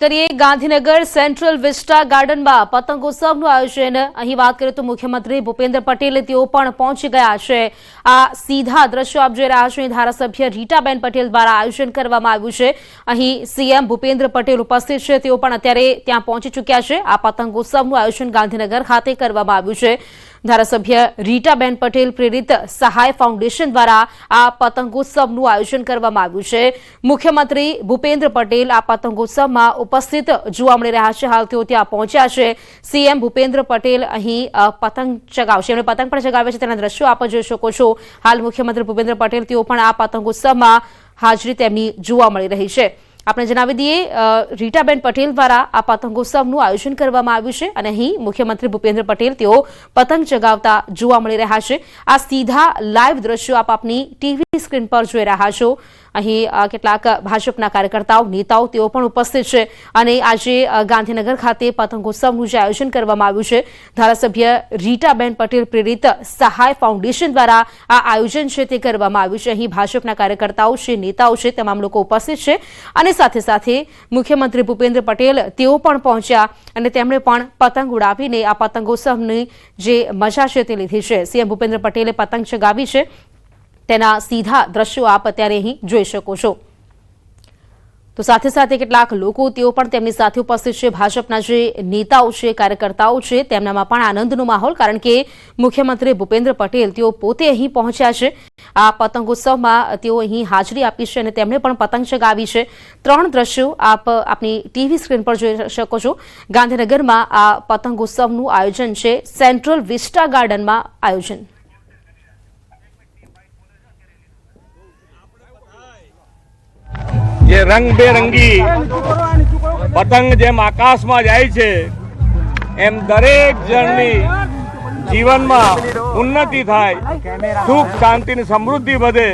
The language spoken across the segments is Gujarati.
કરીએ ગાંધીનગર સેન્ટ્રલ વિસ્ટા ગાર્ડનમાં પતંગોત્સવનું આયોજન। અહીં વાત કરીએ તો મુખ્યમંત્રી ભૂપેન્દ્ર પટેલ તેઓ પણ પહોંચી ગયા છે। આ સીધા દ્રશ્યો આપ જોઈ રહ્યા છો। ધારાસભ્ય રીટાબેન પટેલ દ્વારા આયોજન કરવામાં આવ્યું છે। અહીં સીએમ ભૂપેન્દ્ર પટેલ ઉપસ્થિત છે, તેઓ પણ અત્યારે ત્યાં પહોંચી ચૂક્યા છે। આ પતંગોત્સવનું આયોજન ગાંધીનગર ખાતે કરવામાં આવ્યું છે। ધારાસભ્ય રીટાબેન પટેલ પ્રેરિત સહાય ફાઉન્ડેશન દ્વારા આ પતંગોત્સવનું આયોજન કરવામાં આવ્યું છે। મુખ્યમંત્રી ભૂપેન્દ્ર પટેલ આ પતંગોત્સવમાં ઉપસ્થિત જોવા મળી રહ્યા છે। હાલ તેઓ ત્યાં પહોંચ્યા છે। સીએમ ભૂપેન્દ્ર પટેલ અહીં પતંગ ચગાવશે, એમણે પતંગ પણ ચગાવે છે, તેના દ્રશ્યો આપ જોઈ શકો છો। હાલ મુખ્યમંત્રી ભૂપેન્દ્ર પટેલ તેઓ પણ આ પતંગોત્સવમાં હાજરી તેમની જોવા મળી રહી છે। આપણે જણાવી દઈએ, રીટાબેન પટેલ દ્વારા આ પતંગોત્સવનું આયોજન કરવામાં આવ્યું છે અને અહીં મુખ્યમંત્રી ભૂપેન્દ્ર પટેલ તેઓ પતંગ ચગાવતા જોવા મળી રહ્યા છે। આ સીધા લાઈવ દ્રશ્યો આપ આપની ટીવી સ્ક્રીન પર જોઈ રહ્યા છો। અહીં કેટલાક ભાજપના કાર્યકર્તાઓ, નેતાઓ તેઓ પણ ઉપસ્થિત છે અને આજે ગાંધીનગર ખાતે પતંગોત્સવનું જે આયોજન કરવામાં આવ્યું છે, ધારાસભ્ય રીટાબેન પટેલ પ્રેરિત સહાય ફાઉન્ડેશન દ્વારા આ આયોજન છે તે કરવામાં આવ્યું છે। અહીં ભાજપના કાર્યકર્તાઓ છે, નેતાઓ છે, તમામ લોકો ઉપસ્થિત છે અને સાથે સાથે મુખ્યમંત્રી ભૂપેન્દ્ર પટેલ તેઓ પણ પહોંચ્યા અને તેમણે પણ પતંગ ઉડાવીને આ પતંગોત્સવની જે મજા છે તે લીધી છે। સીએમ ભૂપેન્દ્ર પટેલે પતંગ ચગાવી છે, તેના સીધા દ્રશ્યો આપ અત્યારે અહીં જોઈ શકો છો। તો સાથે સાથે કેટલાક લોકો તેઓ પણ તેમની સાથે ઉપસ્થિત છે। ભાજપના જે નેતાઓ છે, કાર્યકર્તાઓ છે, તેમનામાં પણ આનંદનો માહોલ, કારણ કે મુખ્યમંત્રી ભૂપેન્દ્ર પટેલ તેઓ પોતે અહીં પહોંચ્યા છે। આ પતંગોત્સવમાં તેઓ અહીં હાજરી આપી છે અને તેમણે પણ પતંગ ચગાવી છે। ત્રણ દ્રશ્યો આપ આપની ટીવી સ્ક્રીન પર જોઈ શકો છો। ગાંધીનગરમાં આ પતંગોત્સવનું આયોજન છે, સેન્ટ્રલ વિસ્ટા ગાર્ડનમાં આયોજન। ये रंग बेरंगी पतंग जेम आकाश में जाए छे एम दरेक जननी जीवन में उन्नति थाय, सुख शांति ने समृद्धि बढ़े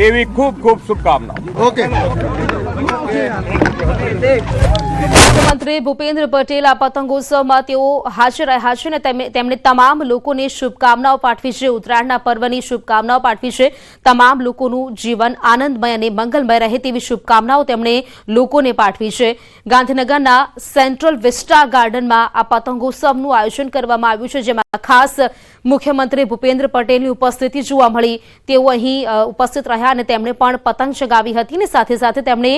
एवी खूब खूब शुभकामनाओं। ओके। मुख्यमंत्री भूपेन्द्र पटेल आ पतंगोत्सवમાં તેઓ હાજર રહ્યા છે અને તેમણે તમામ લોકોને શુભકામનાઓ પાઠવી છે। ઉત્તરાયણના પર્વની શુભકામનાઓ પાઠવી છે। તમામ લોકોનું જીવન આનંદમય અને મંગલમય રહે તેવી શુભકામનાઓ તેમણે લોકોને પાઠવી છે। ગાંધીનગરના સેન્ટ્રલ વિસ્ટા ગાર્ડનમાં આ પતંગોત્સવનું આયોજન કરવામાં આવ્યું છે, જેમાં ખાસ મુખ્યમંત્રી ભૂપેન્દ્ર પટેલની ઉપસ્થિતિ જોવા મળી। તેઓ અહીં ઉપસ્થિત રહ્યા અને તેમણે પણ પતંગ ચગાવી હતી અને સાથે સાથે તેમણે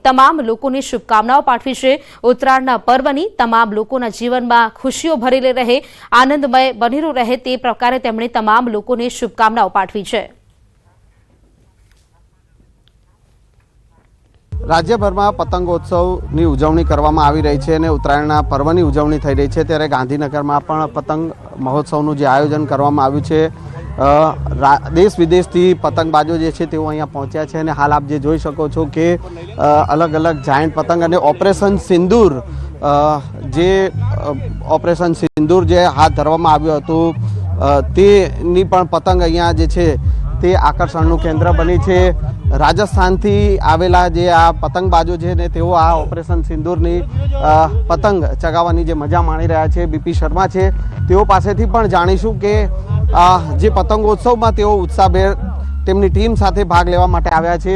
તમામ લોકોને શુભકામનાઓ પાઠવી છે। ઉત્તરાયણના પર્વની તમામ લોકોના જીવનમાં ખુશીઓ ભરેલી રહે, આનંદમય બનેલું રહે તે પ્રકારે તેમણે તમામ લોકોને શુભકામનાઓ પાઠવી છે। રાજ્યભરમાં પતંગોત્સવની ઉજવણી કરવામાં આવી રહી છે અને ઉત્તરાયણના પર્વની ઉજવણી થઈ રહી છે, ત્યારે ગાંધીનગરમાં પણ પતંગ મહોત્સવનું જે આયોજન કરવામાં આવ્યું છે, દેશ વિદેશથી પતંગબાજો જે છે તેઓ અહીંયા પહોંચ્યા છે અને હાલ આપ જે જોઈ શકો છો કે અલગ અલગ જાયન્ટ પતંગ અને ઓપરેશન સિંદૂર જે હાથ ધરવામાં આવ્યું હતું તેની પણ પતંગ અહીંયા જે છે તે આકર્ષણનું કેન્દ્ર બની છે। રાજસ્થાનથી આવેલા જે આ પતંગબાજો છે ને તેઓ આ ઓપરેશન સિંદૂરની પતંગ ચગાવવાની જે મજા માણી રહ્યા છે। બીપી શર્મા છે, તેઓ પાસેથી પણ જાણીશું કે જે પતંગોત્સવમાં તેઓ ઉત્સાહભેર તેમની ટીમ સાથે ભાગ લેવા માટે આવ્યા છે।